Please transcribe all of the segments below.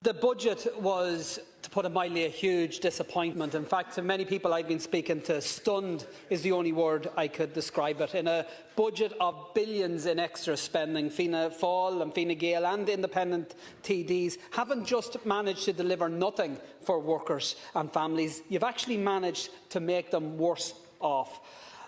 The budget was, to put it mildly, a huge disappointment. In fact, to many people I've been speaking to, stunned is the only word I could describe it. In a budget of billions in extra spending, Fianna Fáil and Fine Gael and independent TDs haven't just managed to deliver nothing for workers and families, you've actually managed to make them worse off.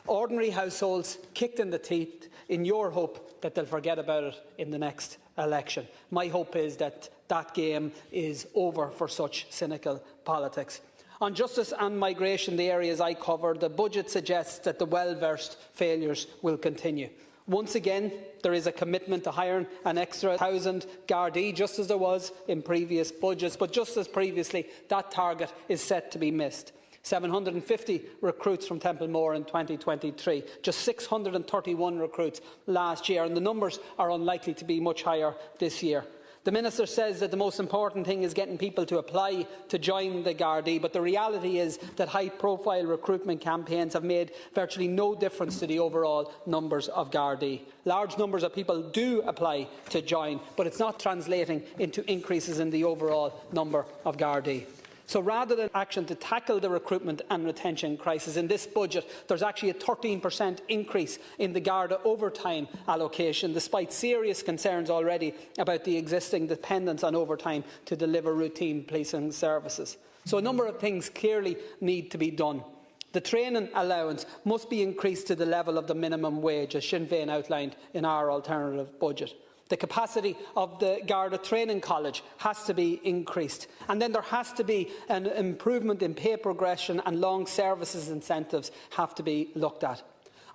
Ordinary households kicked in the teeth in your hope that they'll forget about it in the next election. My hope is that that game is over for such cynical politics. On justice and migration, the areas I cover, the budget suggests that the well-versed failures will continue. Once again, there is a commitment to hiring an extra 1,000 Gardaí, just as there was in previous budgets, but just as previously, that target is set to be missed. 750 recruits from Templemore in 2023, just 631 recruits last year, and the numbers are unlikely to be much higher this year. The Minister says that the most important thing is getting people to apply to join the Gardaí, but the reality is that high-profile recruitment campaigns have made virtually no difference to the overall numbers of Gardaí. Large numbers of people do apply to join, but it's not translating into increases in the overall number of Gardaí. So rather than action to tackle the recruitment and retention crisis, in this budget there's actually a 13% increase in the Garda overtime allocation, despite serious concerns already about the existing dependence on overtime to deliver routine policing services. So a number of things clearly need to be done. The training allowance must be increased to the level of the minimum wage, as Sinn Féin outlined in our alternative budget. The capacity of the Garda Training College has to be increased. And then there has to be an improvement in pay progression, and long services incentives have to be looked at.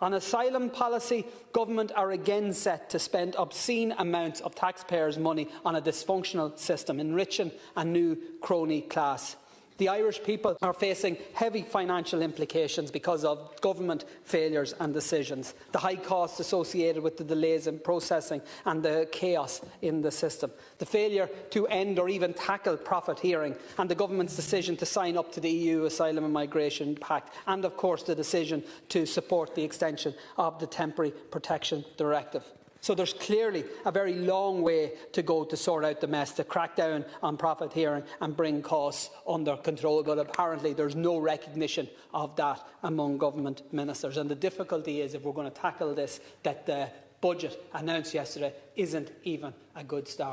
On asylum policy, government are again set to spend obscene amounts of taxpayers' money on a dysfunctional system, enriching a new crony class. The Irish people are facing heavy financial implications because of government failures and decisions, the high costs associated with the delays in processing and the chaos in the system, the failure to end or even tackle profiteering, and the government's decision to sign up to the EU Asylum and Migration Pact, and of course the decision to support the extension of the Temporary Protection Directive. So there's clearly a very long way to go to sort out the mess, to crack down on profiteering and bring costs under control, but apparently there's no recognition of that among government ministers. And the difficulty is, if we're going to tackle this, that the budget announced yesterday isn't even a good start.